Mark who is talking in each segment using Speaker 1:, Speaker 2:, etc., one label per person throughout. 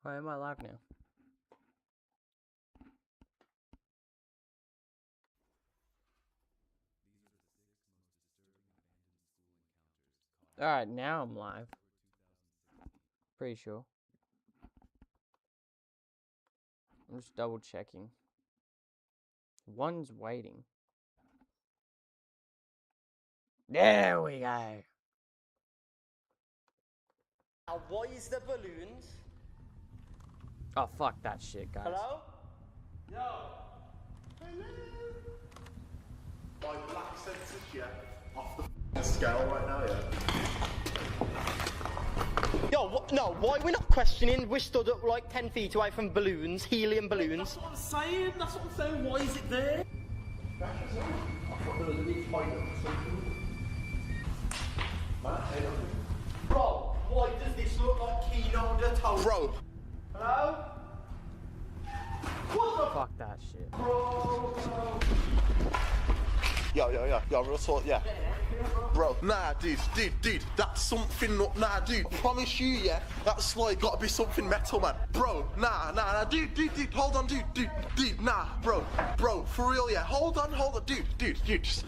Speaker 1: Why am I live now? Alright, now I'm live. Pretty sure. I'm just double checking. One's waiting. There we go.
Speaker 2: Now, what is the balloons?
Speaker 1: Oh, fuck that shit, guys.
Speaker 2: Hello?
Speaker 3: Yo! Hello! My black sensors, yeah, off the scale right now, yeah.
Speaker 2: Yo, what? No, why are we not questioning? We're stood up like 10 feet away from balloons, helium balloons.
Speaker 3: That's what I'm saying, why is it there? I thought there was a big fight or something.
Speaker 2: Bro, why does this look like Kino de Toro?
Speaker 3: Bro!
Speaker 2: Hello? What the
Speaker 1: Fuck that shit.
Speaker 2: bro?
Speaker 3: Yo, real talk, yeah. Bro, nah, dude, that's something, nah, dude, I promise you, yeah, that's like, gotta be something metal, man. Bro, nah, dude, hold on, dude, nah, bro, for real, yeah, hold on, dude,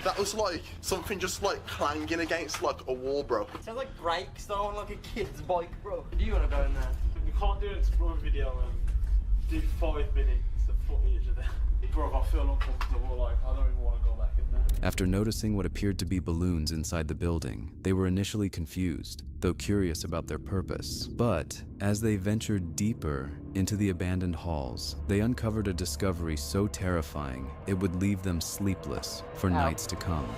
Speaker 3: that was like, something just like clanging against like a wall, bro.
Speaker 2: Sounds like brakes though on like a kid's bike, bro. Do you wanna go in there?
Speaker 4: You can't do an explore video and do 5 minutes of footage of that. Bro, I feel uncomfortable, like, I don't even want to go back in there.
Speaker 5: After noticing what appeared to be balloons inside the building, they were initially confused, though curious about their purpose. But as they ventured deeper into the abandoned halls, they uncovered a discovery so terrifying it would leave them sleepless for nights to come.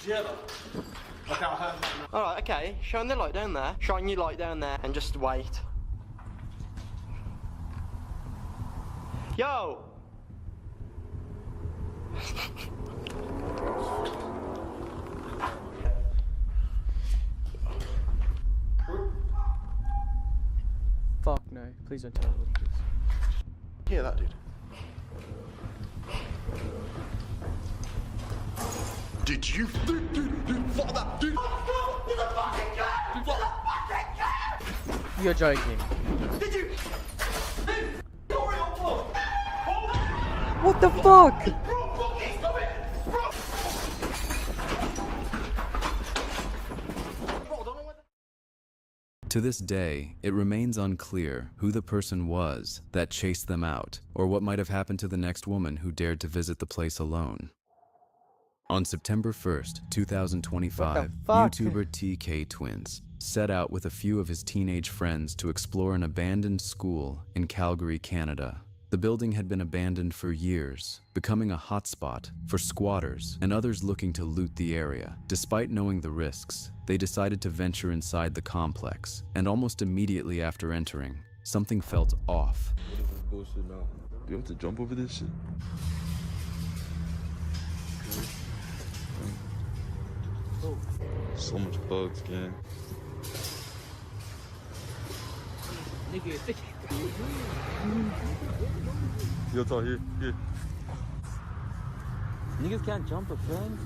Speaker 4: Yeah, like I heard.
Speaker 2: Alright, okay, shine the light down there. Shine your light down there and just wait. Yo!
Speaker 1: Fuck no. Please don't tell me what it is.
Speaker 3: Hear that, dude? Dude, fuck that, dude!
Speaker 1: You're joking.
Speaker 2: Did you?
Speaker 1: What the fuck?
Speaker 5: To this day, it remains unclear who the person was that chased them out, or what might have happened to the next woman who dared to visit the place alone. On September 1st, 2025,
Speaker 1: fuck?
Speaker 5: YouTuber TK Twins set out with a few of his teenage friends to explore an abandoned school in Calgary, Canada. The building had been abandoned for years, becoming a hotspot for squatters and others looking to loot the area. Despite knowing the risks, they decided to venture inside the complex, and almost immediately after entering, something felt off.
Speaker 6: What is this bullshit now? Do you have to jump over this shit? So much bugs, gang. Yo, talk here.
Speaker 7: Niggas can't jump a fence.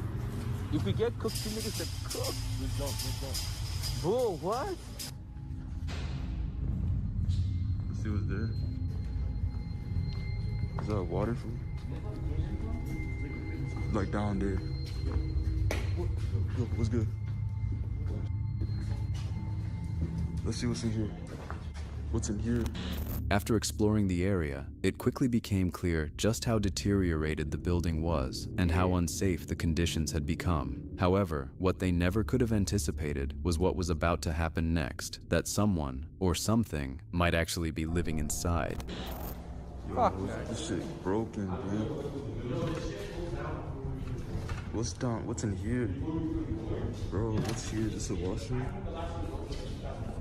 Speaker 7: If we get cooked, you niggas get cooked.
Speaker 6: We jump.
Speaker 7: Bro, what?
Speaker 6: Let's see what's there. Is that water food? Like down there. Yo, what's good? Let's see what's in here. What's in here?
Speaker 5: After exploring the area, it quickly became clear just how deteriorated the building was and how unsafe the conditions had become. However, what they never could have anticipated was what was about to happen next, that someone or something might actually be living inside.
Speaker 6: Yo,
Speaker 1: Fuck
Speaker 6: this shit broken, man. What's in here? Bro, what's here? This a washroom?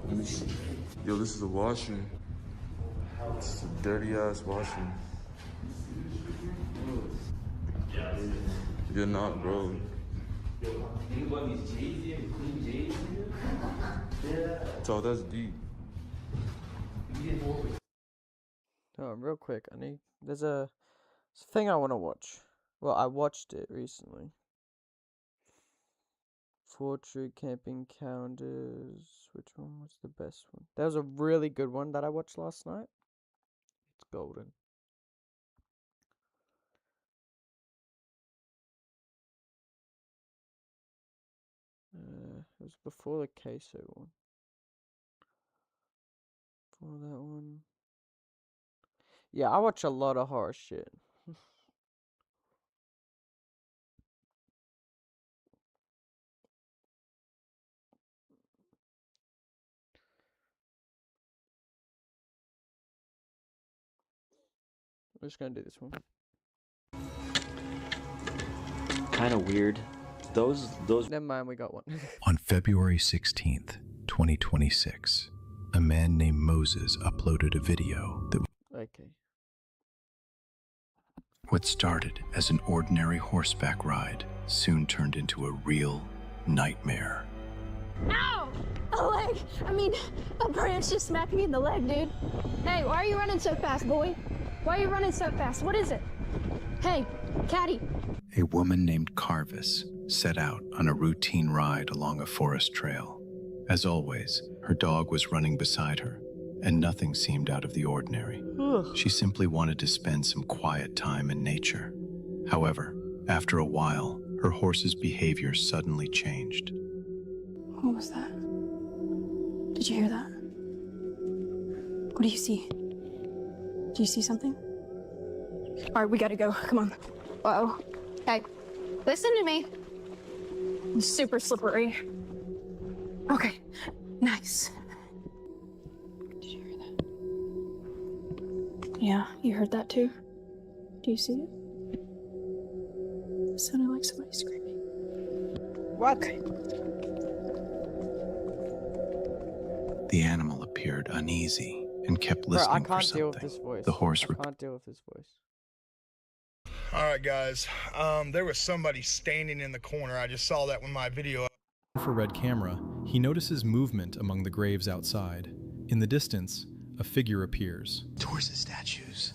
Speaker 6: Let me see. Yo, this is a washroom. This is a dirty ass washroom. You're not, bro. So that's deep.
Speaker 1: Oh, real quick, there's a thing I want to watch. Well, I watched it recently. 4 true camping calendars. Which one was the best one? That was a really good one that I watched last night. It's golden. It was before the queso one. Before that one. Yeah, I watch a lot of horror shit. I'm just gonna do this one.
Speaker 8: Kind of weird. Those.
Speaker 1: Never mind, we got one.
Speaker 9: On February 16th, 2026, a man named Moses uploaded a video that
Speaker 1: Okay.
Speaker 9: what started as an ordinary horseback ride soon turned into a real nightmare.
Speaker 10: Ow! A leg! I mean, a branch just smacked me in the leg, dude. Hey, why are you running so fast, boy? Why are you running so fast? What is it? Hey, Caddy.
Speaker 9: A woman named Carvis set out on a routine ride along a forest trail. As always, her dog was running beside her, and nothing seemed out of the ordinary. She simply wanted to spend some quiet time in nature. However, after a while, her horse's behavior suddenly changed.
Speaker 10: What was that? Did you hear that? What do you see? Do you see something? All right, we gotta go. Come on. Uh-oh. Hey, listen to me. It's super slippery. Okay, nice. Did you hear that? Yeah, you heard that too? Do you see it? It sounded like somebody screaming.
Speaker 1: What?
Speaker 10: Okay.
Speaker 9: The animal appeared uneasy and kept
Speaker 1: Bro, I
Speaker 9: listening for
Speaker 1: can't deal with
Speaker 9: something.
Speaker 1: this voice.
Speaker 9: The horse
Speaker 1: I can't deal with this voice.
Speaker 11: All right, guys. There was somebody standing in the corner. I just saw that when my video.
Speaker 12: Infrared camera, he notices movement among the graves outside. In the distance, a figure appears.
Speaker 13: Towards the statues.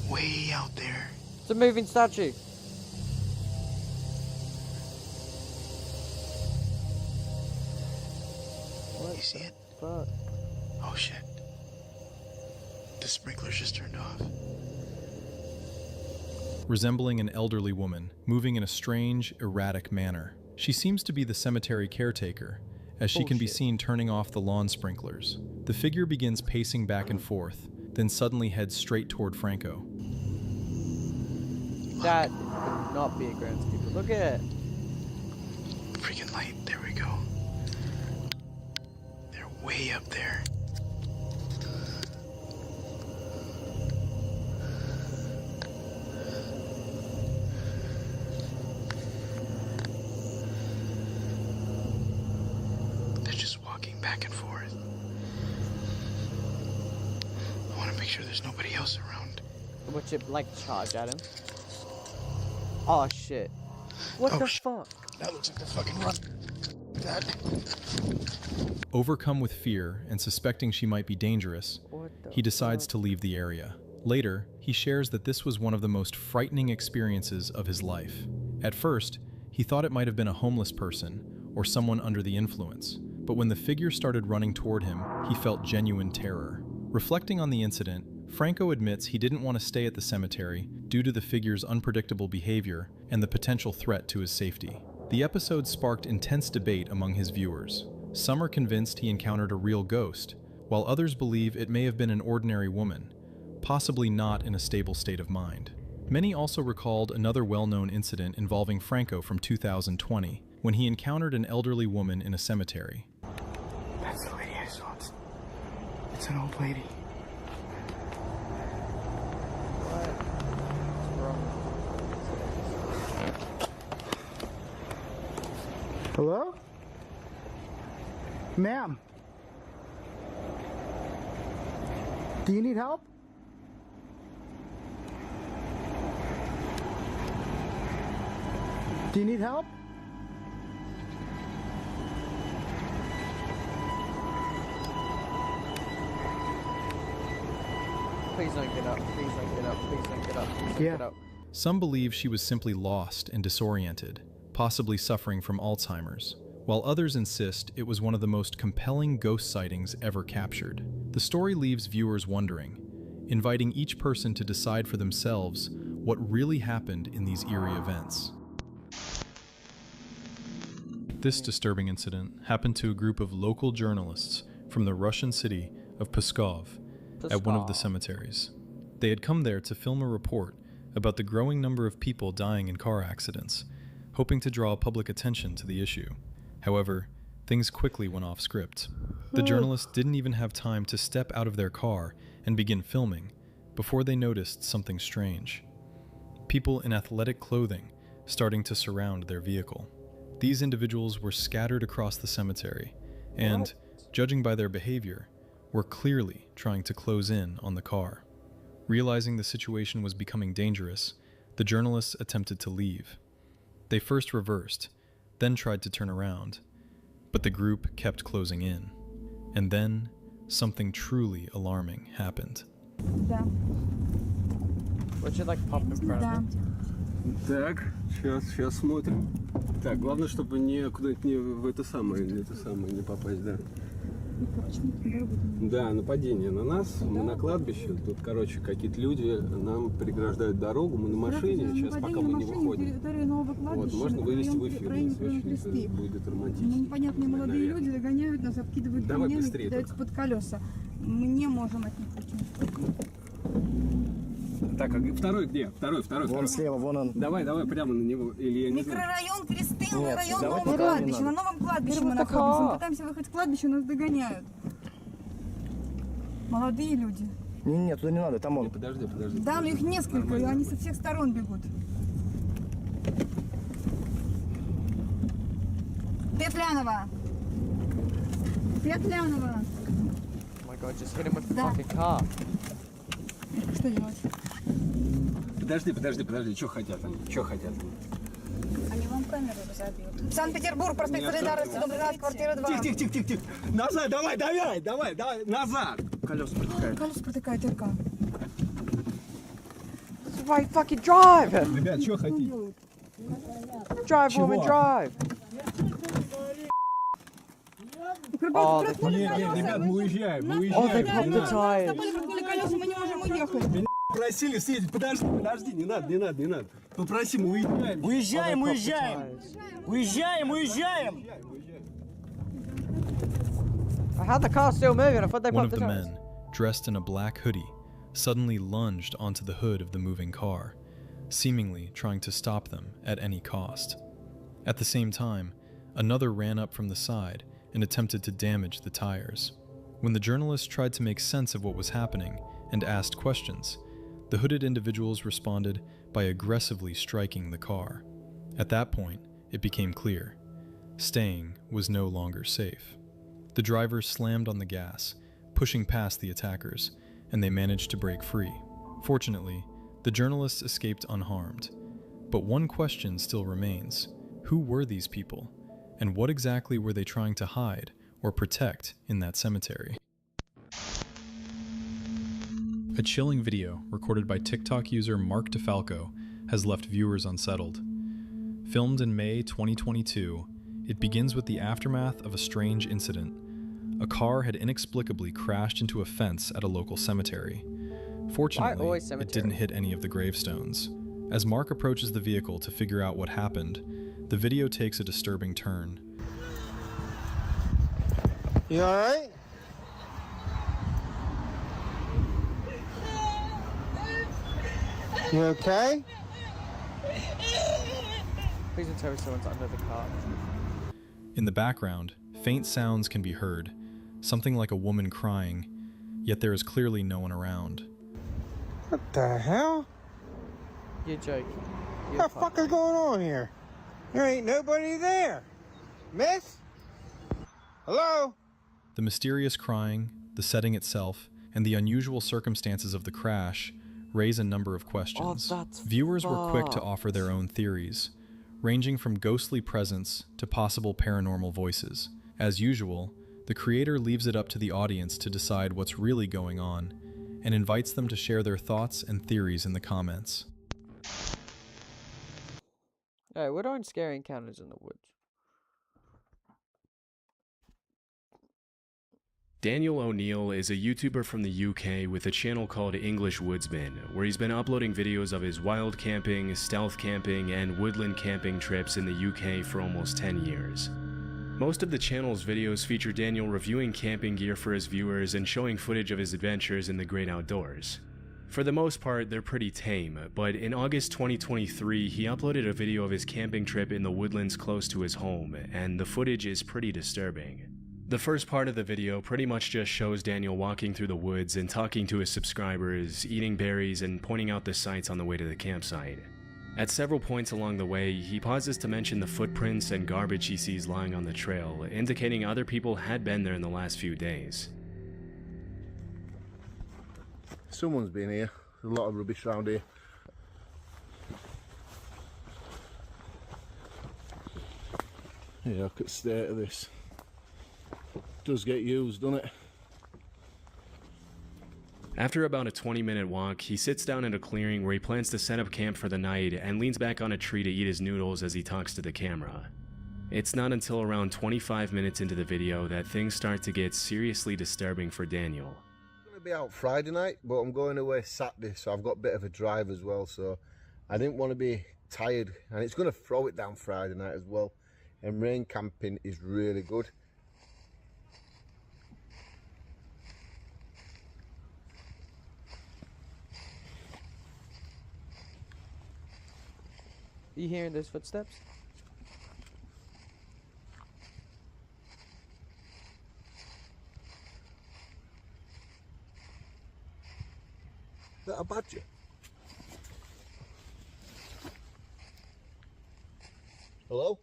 Speaker 13: Way out there.
Speaker 1: It's a moving statue.
Speaker 13: You see it?
Speaker 1: Fuck.
Speaker 13: Oh shit. The sprinklers just turned off.
Speaker 12: Resembling an elderly woman, moving in a strange, erratic manner. She seems to be the cemetery caretaker, as she can be seen turning off the lawn sprinklers. The figure begins pacing back and forth, then suddenly heads straight toward Franco.
Speaker 1: That would not be a groundskeeper. Look at it.
Speaker 13: Freaking light. There we go. They're way up there. They're just walking back and forth. I want to make sure there's nobody else around.
Speaker 1: Would you like charge at him? Oh shit. What the fuck?
Speaker 13: That looks like the fucking run. That.
Speaker 12: Overcome with fear and suspecting she might be dangerous, he decides to leave the area. Later, he shares that this was one of the most frightening experiences of his life. At first, he thought it might have been a homeless person or someone under the influence, but when the figure started running toward him, he felt genuine terror. Reflecting on the incident, Franco admits he didn't want to stay at the cemetery due to the figure's unpredictable behavior and the potential threat to his safety. The episode sparked intense debate among his viewers. Some are convinced he encountered a real ghost, while others believe it may have been an ordinary woman, possibly not in a stable state of mind. Many also recalled another well-known incident involving Franco from 2020, when he encountered an elderly woman in a cemetery.
Speaker 13: That's the lady I saw. It's an old lady.
Speaker 14: Hello? Ma'am? Do you need help? Do you need help?
Speaker 1: Please don't get up. Please don't get up. Please don't get up. Please don't get up.
Speaker 12: Some believe she was simply lost and disoriented, possibly suffering from Alzheimer's, while others insist it was one of the most compelling ghost sightings ever captured. The story leaves viewers wondering, inviting each person to decide for themselves what really happened in these eerie events. This disturbing incident happened to a group of local journalists from the Russian city of Pskov at one of the cemeteries. They had come there to film a report about the growing number of people dying in car accidents, hoping to draw public attention to the issue. However, things quickly went off script. The journalists didn't even have time to step out of their car and begin filming before they noticed something strange. People in athletic clothing starting to surround their vehicle. These individuals were scattered across the cemetery and, judging by their behavior, were clearly trying to close in on the car. Realizing the situation was becoming dangerous, the journalists attempted to leave. They first reversed, then tried to turn around, but the group kept closing in. And then, something truly alarming happened.
Speaker 1: Would you like pop in front of me?
Speaker 15: Так, сейчас смотрим. Так, главное, чтобы не куда-нибудь не в это самое не попасть, да. Да, нападение на нас, мы на кладбище, тут, короче, какие-то люди нам преграждают дорогу, мы на машине, сейчас пока мы не выходим. Вот, можно вывести в эфир, это будет романтично.
Speaker 16: Непонятные молодые люди догоняют нас, обкидывают камнями и кидаются под колеса. Мы не можем от них уйти.
Speaker 15: Так, а второй где? Второй.
Speaker 14: Вон слева, вон он.
Speaker 15: Давай, прямо на него. Или я не знаю.
Speaker 16: Микрорайон Крестыл, район Нового кладбища. На новом кладбище мы находимся. Мы пытаемся выехать с кладбища, нас догоняют. Молодые люди.
Speaker 14: Не, туда не надо, там он.
Speaker 15: Подожди.
Speaker 16: Да, но их несколько, и они со всех сторон бегут. Петлянова!
Speaker 1: Oh my god, just hit him with the fucking car.
Speaker 16: Что делать?
Speaker 15: Подожди, что хотят они?
Speaker 16: Они вам камеру разобьют. Санкт-Петербург, проспект Солидарности, дом 12, квартира 2.
Speaker 15: Тихо. Назад, давай, назад.
Speaker 14: Колеса протекают.
Speaker 16: Колеса протекают только.
Speaker 1: Right, fucking drive!
Speaker 15: Ребят, что хотите?
Speaker 1: Drive, woman, drive!
Speaker 16: Oh,
Speaker 15: ребят, мы уезжаем.
Speaker 1: Oh, they popped the tires.
Speaker 16: Колеса, мы не можем уехать.
Speaker 15: Меня просили съездить. Подожди, не надо. Попроси, мы уезжаем. Уезжаем.
Speaker 1: How the car still moving? I thought they
Speaker 12: One of
Speaker 1: popped
Speaker 12: the
Speaker 1: the tires.
Speaker 12: men, dressed in a black hoodie, suddenly lunged onto the hood of the moving car, seemingly trying to stop them at any cost. At the same time, another ran up from the side and attempted to damage the tires. When the journalists tried to make sense of what was happening and asked questions, the hooded individuals responded by aggressively striking the car. At that point, it became clear. Staying was no longer safe. The driver slammed on the gas, pushing past the attackers, and they managed to break free. Fortunately, the journalists escaped unharmed. But one question still remains. Who were these people? And what exactly were they trying to hide or protect in that cemetery? A chilling video recorded by TikTok user Mark DeFalco has left viewers unsettled. Filmed in May 2022, it begins with the aftermath of a strange incident. A car had inexplicably crashed into a fence at a local cemetery. Fortunately, it didn't hit any of the gravestones. As Mark approaches the vehicle to figure out what happened, the video takes a disturbing turn.
Speaker 14: You alright? You okay?
Speaker 1: Please don't tell me someone's under the car.
Speaker 12: In the background, faint sounds can be heard, something like a woman crying, yet there is clearly no one around.
Speaker 14: What the hell?
Speaker 1: You're joking.
Speaker 14: What the fuck is going on here? There ain't nobody there. Miss? Hello?
Speaker 12: The mysterious crying, the setting itself, and the unusual circumstances of the crash raise a number of questions. Viewers were quick to offer their own theories, ranging from ghostly presence to possible paranormal voices. As usual, the creator leaves it up to the audience to decide what's really going on, and invites them to share their thoughts and theories in the comments.
Speaker 1: Alright, what are scary encounters in the woods?
Speaker 17: Daniel O'Neill is a YouTuber from the UK with a channel called English Woodsman, where he's been uploading videos of his wild camping, stealth camping, and woodland camping trips in the UK for almost 10 years. Most of the channel's videos feature Daniel reviewing camping gear for his viewers and showing footage of his adventures in the great outdoors. For the most part, they're pretty tame, but in August 2023, he uploaded a video of his camping trip in the woodlands close to his home, and the footage is pretty disturbing. The first part of the video pretty much just shows Daniel walking through the woods and talking to his subscribers, eating berries, and pointing out the sights on the way to the campsite. At several points along the way, he pauses to mention the footprints and garbage he sees lying on the trail, indicating other people had been there in the last few days.
Speaker 18: Someone's been here. There's a lot of rubbish around here. Yeah, look at the state of this. Does get used, doesn't it?
Speaker 17: After about a 20-minute walk, he sits down at a clearing where he plans to set up camp for the night and leans back on a tree to eat his noodles as he talks to the camera. It's not until around 25 minutes into the video that things start to get seriously disturbing for Daniel.
Speaker 18: I'm going to be out Friday night, but I'm going away Saturday, so I've got a bit of a drive as well, so I didn't want to be tired, and it's going to throw it down Friday night as well, and rain camping is really good.
Speaker 1: Are you hearing those footsteps?
Speaker 18: Is that a badger? Hello?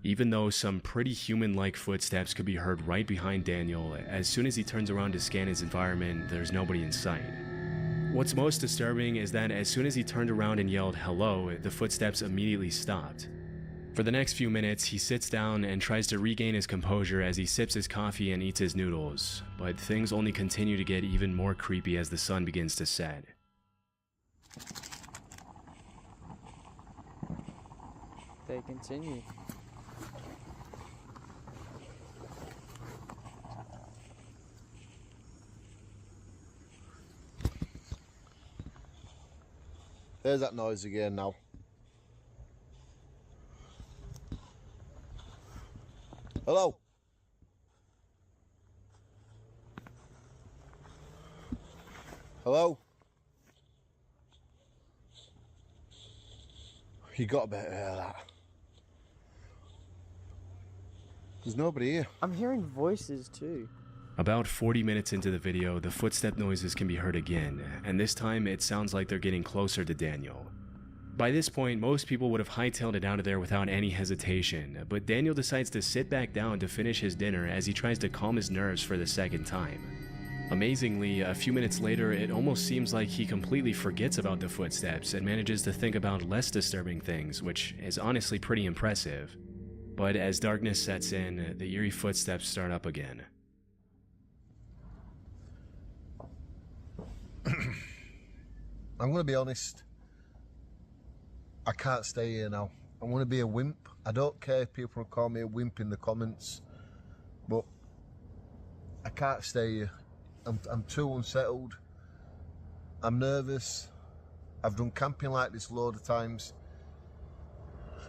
Speaker 17: Even though some pretty human-like footsteps could be heard right behind Daniel, as soon as he turns around to scan his environment, there's nobody in sight. What's most disturbing is that as soon as he turned around and yelled hello, the footsteps immediately stopped. For the next few minutes, he sits down and tries to regain his composure as he sips his coffee and eats his noodles, but things only continue to get even more creepy as the sun begins to set.
Speaker 1: They continue.
Speaker 18: There's that noise again now. Hello? Hello? You got a bit of that. There's nobody here.
Speaker 1: I'm hearing voices too.
Speaker 17: About 40 minutes into the video, the footstep noises can be heard again, and this time it sounds like they're getting closer to Daniel. By this point, most people would have hightailed it out of there without any hesitation, but Daniel decides to sit back down to finish his dinner as he tries to calm his nerves for the second time. Amazingly, a few minutes later, it almost seems like he completely forgets about the footsteps and manages to think about less disturbing things, which is honestly pretty impressive. But as darkness sets in, the eerie footsteps start up again.
Speaker 18: I'm going to be honest. I can't stay here now. I'm going to be a wimp. I don't care if people call me a wimp in the comments, but I can't stay here. I'm too unsettled. I'm nervous. I've done camping like this a load of times.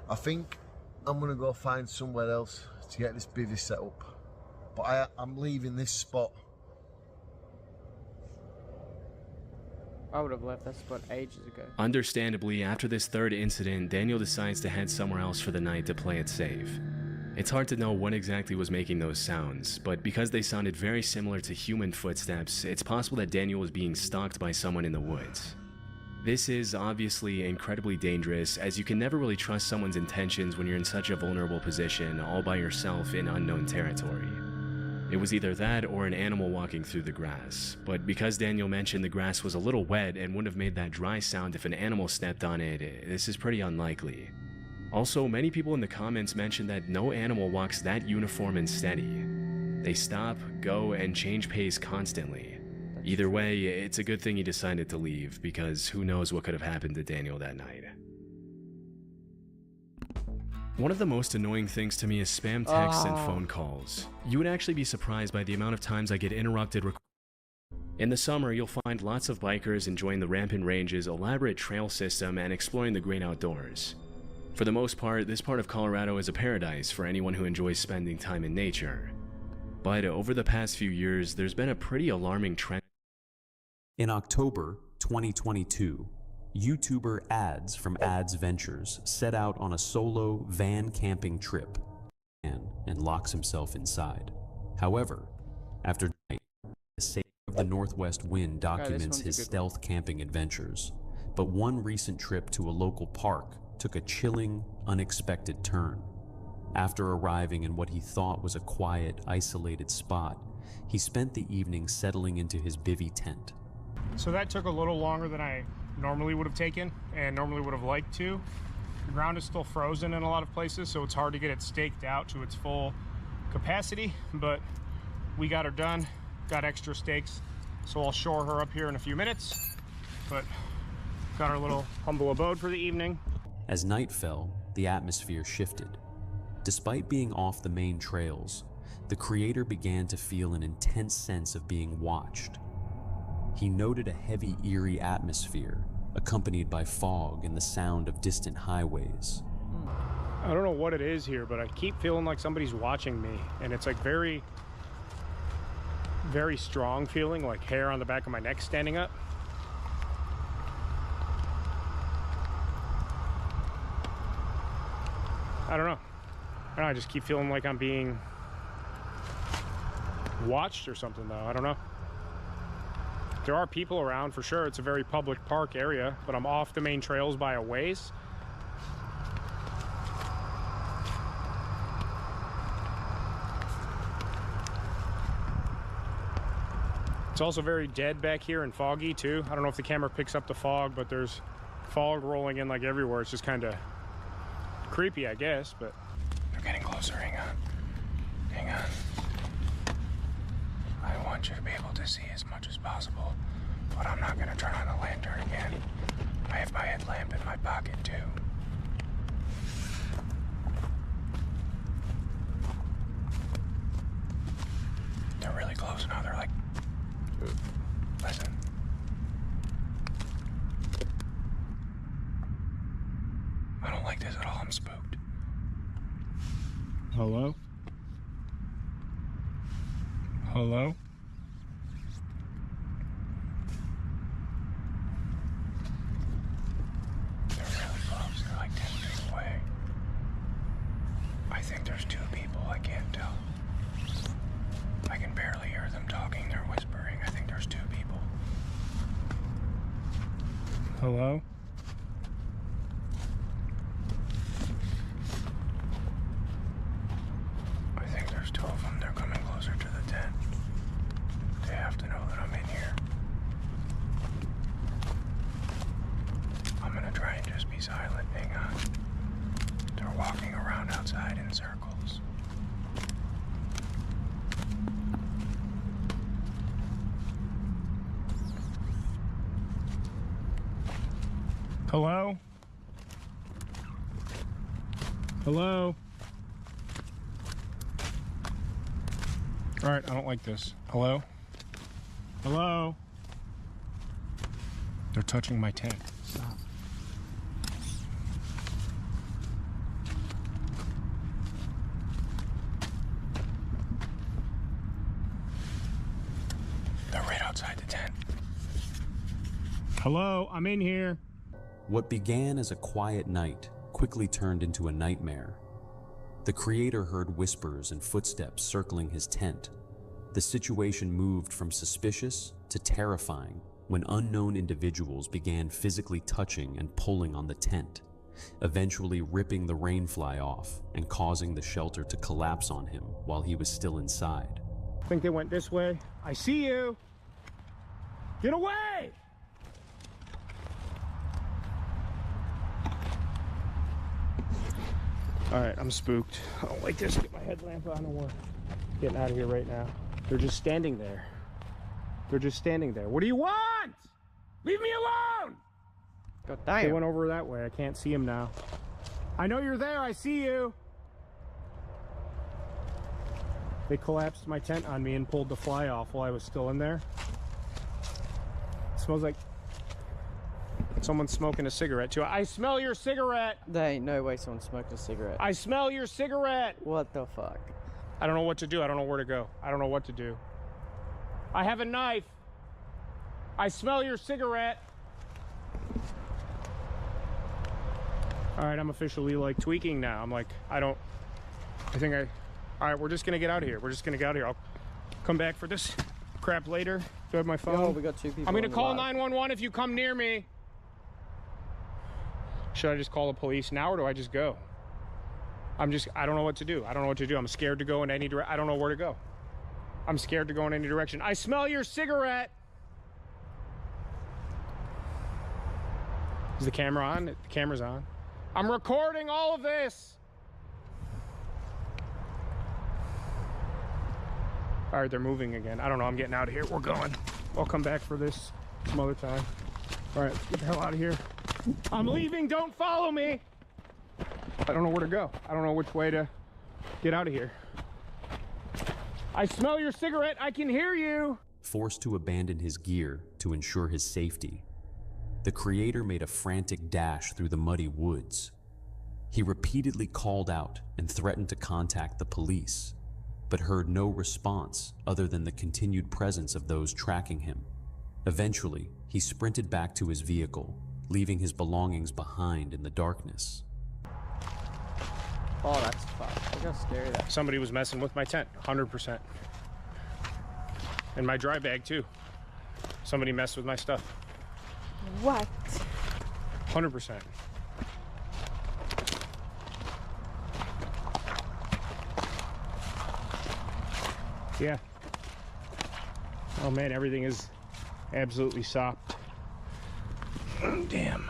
Speaker 18: I think I'm going to go find somewhere else to get this bivvy set up. But I'm leaving this spot.
Speaker 1: I would have left that spot ages ago.
Speaker 17: Understandably, after this third incident, Daniel decides to head somewhere else for the night to play it safe. It's hard to know what exactly was making those sounds, but because they sounded very similar to human footsteps, it's possible that Daniel was being stalked by someone in the woods. This is obviously incredibly dangerous, as you can never really trust someone's intentions when you're in such a vulnerable position all by yourself in unknown territory. It was either that or an animal walking through the grass, but because Daniel mentioned the grass was a little wet and wouldn't have made that dry sound if an animal stepped on it, this is pretty unlikely. Also, many people in the comments mentioned that no animal walks that uniform and steady. They stop, go, and change pace constantly. Either way, it's a good thing he decided to leave, because who knows what could have happened to Daniel that night. One of the most annoying things to me is spam texts and phone calls. You would actually be surprised by the amount of times I get interrupted. In the summer, you'll find lots of bikers enjoying the Rampant Range's elaborate trail system and exploring the great outdoors. For the most part, this part of Colorado is a paradise for anyone who enjoys spending time in nature. But over the past few years, there's been a pretty alarming trend.
Speaker 5: In October 2022, YouTuber Ads from Ads Ventures set out on a solo van camping trip and locks himself inside. However, after night, the Sailor of the Northwest Wind documents his stealth camping adventures. But one recent trip to a local park took a chilling, unexpected turn. After arriving in what he thought was a quiet, isolated spot, he spent the evening settling into his bivvy tent.
Speaker 19: So that took a little longer than I normally would have taken and normally would have liked to. The ground is still frozen in a lot of places, so it's hard to get it staked out to its full capacity, but we got her done, got extra stakes, so I'll shore her up here in a few minutes, but got our little humble abode for the evening.
Speaker 5: As night fell, the atmosphere shifted. Despite being off the main trails, the creator began to feel an intense sense of being watched. He noted a heavy, eerie atmosphere, accompanied by fog and the sound of distant highways.
Speaker 19: I don't know what it is here, but I keep feeling like somebody's watching me, and it's like very, very strong feeling, like hair on the back of my neck standing up. I don't know. I just keep feeling like I'm being watched or something, though. I don't know. There are people around for sure. It's a very public park area, but I'm off the main trails by a ways. It's also very dead back here and foggy too. I don't know if the camera picks up the fog, but there's fog rolling in like everywhere. It's just kind of creepy, I guess, but... They're getting closer. Hang on. Hang on. I want you to be able to see as much as possible, but I'm not going to turn on the lantern again. I have my headlamp in my pocket, too. They're really close now. They're like... Listen. I don't like this at all. I'm spooked. Hello? Hello? They're really close. They're like 10 feet away. I think there's two people. I can't tell. I can barely hear them talking. They're whispering. I think there's two people. Hello? I think there's two of them. They're coming closer to the tent. They have to know that I'm in here. I'm gonna try and just be silent. Hang on. They're walking around outside in circles. Hello? Hello? All right, I don't like this. Hello? Hello? They're touching my tent. Stop. They're right outside the tent. Hello, I'm in here.
Speaker 5: What began as a quiet night quickly turned into a nightmare. The creator heard whispers and footsteps circling his tent. The situation moved from suspicious to terrifying when unknown individuals began physically touching and pulling on the tent, eventually ripping the rainfly off and causing the shelter to collapse on him while he was still inside.
Speaker 19: I think they went this way. I see you. Get away! All right, I'm spooked. I don't like this. Get my headlamp on or Getting out of here right now. They're just standing there. They're just standing there. What do you want? Leave me alone!
Speaker 1: God damn.
Speaker 19: They went over that way. I can't see him now. I know you're there. I see you. They collapsed my tent on me and pulled the fly off while I was still in there. It smells like someone's smoking a cigarette too. I smell your cigarette.
Speaker 1: There ain't no way someone's smoking a cigarette.
Speaker 19: I smell your cigarette.
Speaker 1: What the fuck?
Speaker 19: I don't know what to do. I don't know where to go. I don't know what to do. I have a knife. I smell your cigarette. All right, I'm officially like tweaking now. I'm like, all right, we're just gonna get out of here. We're just gonna get out of here. I'll come back for this crap later. Do I have my phone?
Speaker 1: Oh, we got 2 people.
Speaker 19: I'm gonna call 911 if you come near me. Should I just call the police now or do I just go? I don't know what to do. I don't know what to do. I'm scared to go in any direction. I don't know where to go. I'm scared to go in any direction. I smell your cigarette. Is the camera on? The camera's on. I'm recording all of this. All right, they're moving again. I don't know. I'm getting out of here. We're going. I'll come back for this some other time. All right, get the hell out of here. I'm leaving. Don't follow me. I don't know where to go. I don't know which way to get out of here. I smell your cigarette. I can hear you.
Speaker 5: Forced to abandon his gear to ensure his safety, the creator made a frantic dash through the muddy woods. He repeatedly called out and threatened to contact the police, but heard no response other than the continued presence of those tracking him. Eventually, he sprinted back to his vehicle, leaving his belongings behind in the darkness.
Speaker 1: Oh, that's fucked. Look how scary that is.
Speaker 19: Somebody was messing with my tent, 100%. And my dry bag, too. Somebody messed with my stuff.
Speaker 10: What?
Speaker 19: 100%. Yeah. Oh man, everything is absolutely sopped. Damn.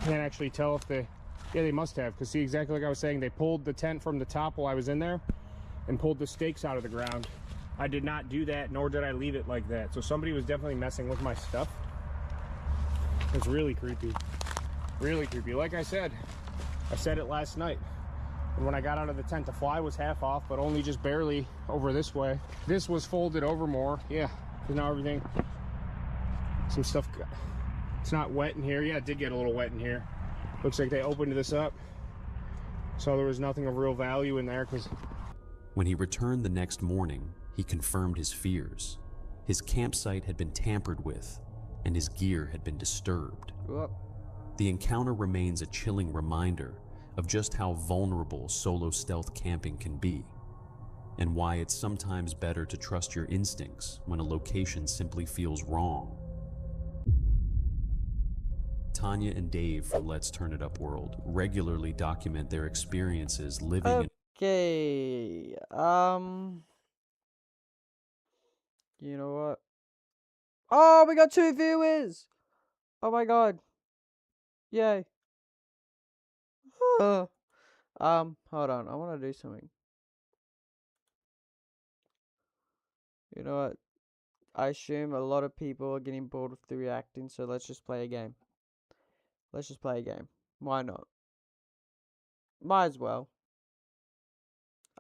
Speaker 19: Can't actually tell if they... Yeah, they must have, because see, exactly like I was saying, they pulled the tent from the top while I was in there and pulled the stakes out of the ground. I did not do that, nor did I leave it like that. So somebody was definitely messing with my stuff. It's really creepy. Really creepy. Like I said it last night. And when I got out of the tent, the fly was half off, but only just barely over this way. This was folded over more. Yeah, because now everything, some stuff, it's not wet in here. Yeah, it did get a little wet in here. Looks like they opened this up. So there was nothing of real value in there because...
Speaker 5: When he returned the next morning, he confirmed his fears. His campsite had been tampered with, and his gear had been disturbed.
Speaker 1: Whoop.
Speaker 5: The encounter remains a chilling reminder of just how vulnerable solo stealth camping can be, and why it's sometimes better to trust your instincts when a location simply feels wrong. Tanya and Dave from Let's Turn It Up World regularly document their experiences living in...
Speaker 1: Okay, you know what? Oh, we got 2 viewers! Oh my god. Yay. Hold on, I want to do something. You know what? I assume a lot of people are getting bored with the reacting, so let's just play a game. Let's just play a game. Why not? Might as well.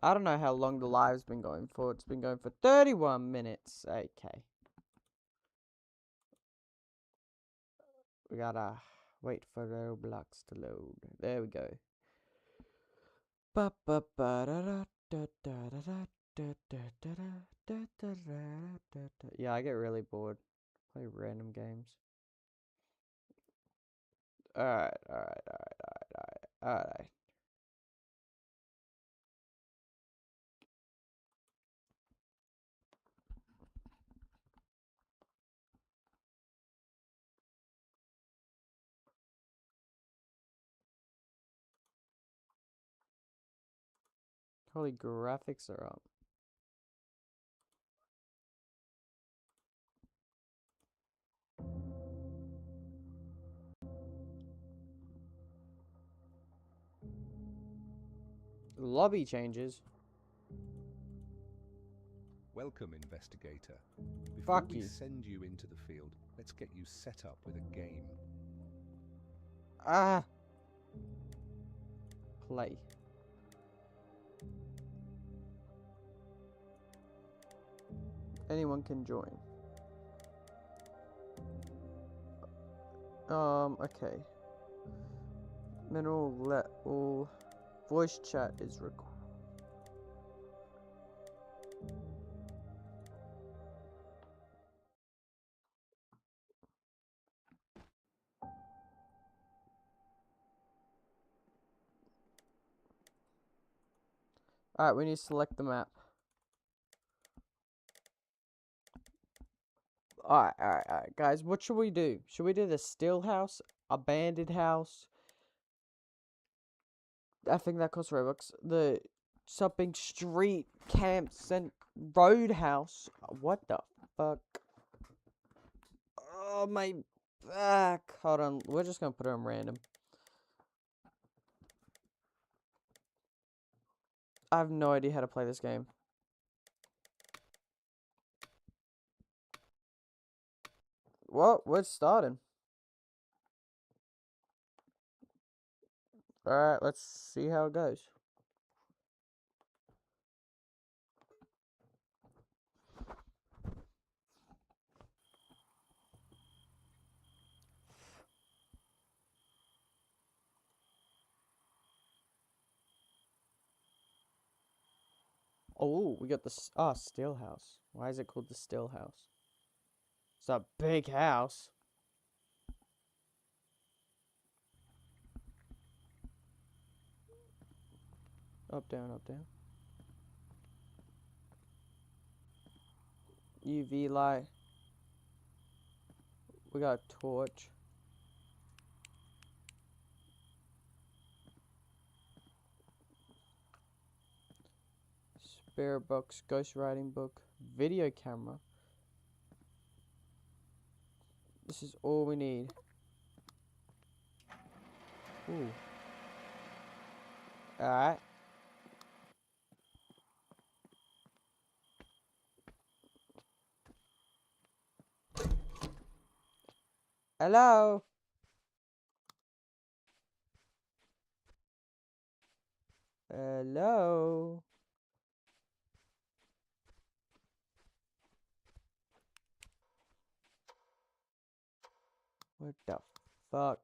Speaker 1: I don't know how long the live's been going for. It's been going for 31 minutes. Okay. We gotta wait for Roblox to load. There we go. Yeah, I get really bored. Play random games. Alright. Holy, graphics are up. Lobby changes.
Speaker 20: Welcome, investigator. Before
Speaker 1: Fuck
Speaker 20: we
Speaker 1: you.
Speaker 20: send you into the field, let's get you set up with a game.
Speaker 1: Ah. Play. Anyone can join. Okay. Mineral let all voice chat is recorded. Alright, we need to select the map. Alright, guys, what should we do? Should we do the still house, abandoned house? I think that costs Robux. The something street camps and roadhouse. What the fuck? Oh, my back. Hold on, we're just gonna put it on random. I have no idea how to play this game. Well, we're starting. Alright, let's see how it goes. Oh, we got the still house. Why is it called the still house? It's a big house. Up, down, up, down. UV light. We got a torch. Spare books, ghost writing book, video camera. This is all we need. Ooh. Alright. Hello? Hello? What the fuck?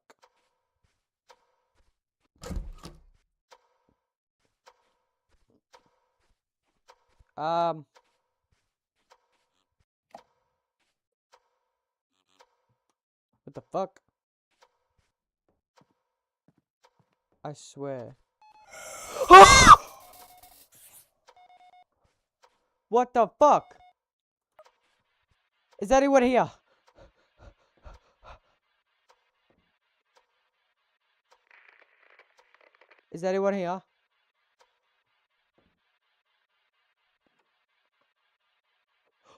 Speaker 1: What the fuck? I swear. What the fuck? Is anyone here? Is anyone here?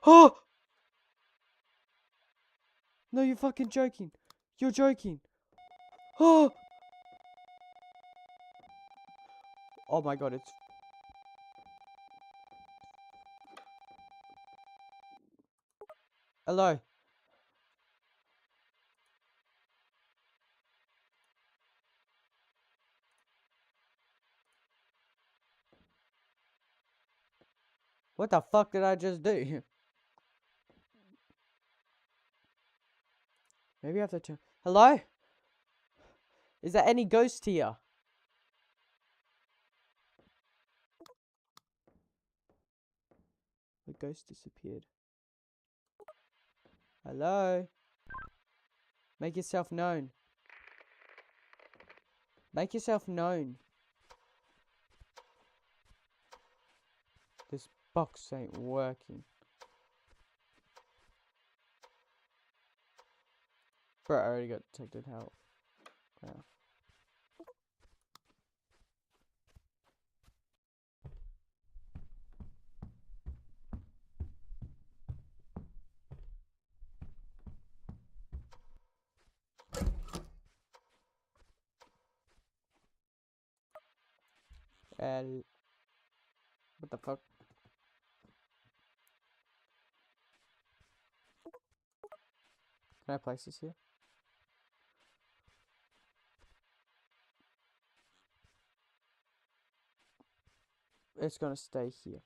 Speaker 1: Oh! No, you're fucking joking. You're joking. Oh! Oh my god, it's... Hello? What the fuck did I just do? Maybe I have to turn... Hello? Is there any ghost here? The ghost disappeared. Hello? Make yourself known. Make yourself known. This box ain't working. Bro, I already got detected help. Wow. What the fuck? Can I place this here? It's gonna stay here.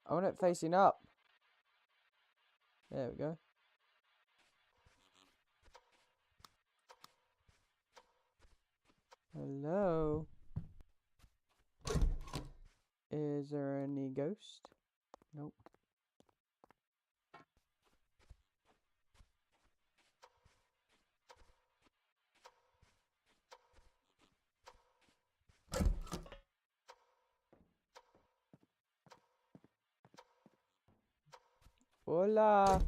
Speaker 1: I want it facing up. There we go. Hello? Is there any ghost? Nope. Hola.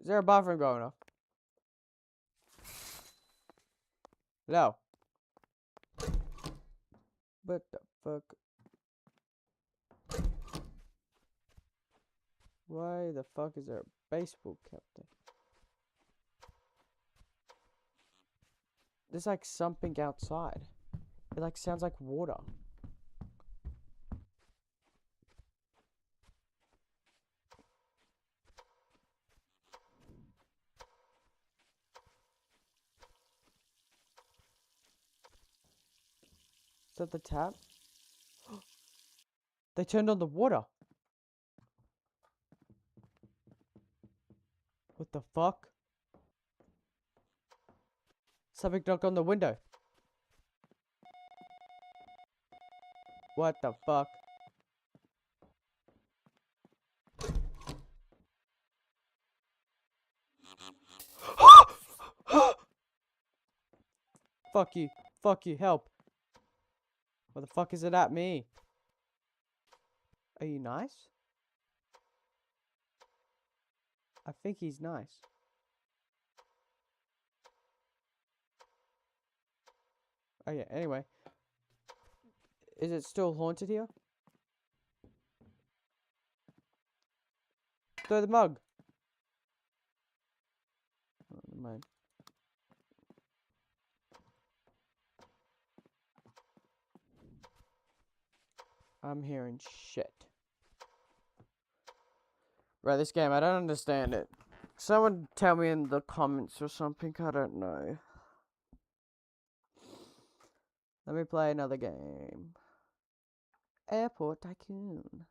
Speaker 1: Is there a bathroom going off? No. What the fuck? Why the fuck is there a baseball cap there? There's like something outside. It like sounds like water. Is that the tap? They turned on the water. What the fuck? Something knocked on the window. What the fuck? Fuck you. Fuck you. Help. What the fuck is it at me? Are you nice? I think he's nice. Oh yeah, anyway. Is it still haunted here? Throw the mug. Oh, never mind. I'm hearing shit. Right, this game, I don't understand it. Someone tell me in the comments or something, I don't know. Let me play another game. Airport Tycoon.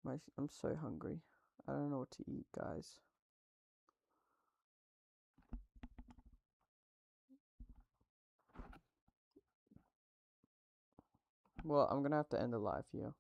Speaker 1: I'm so hungry. I don't know what to eat, guys. Well, I'm gonna have to end the live here.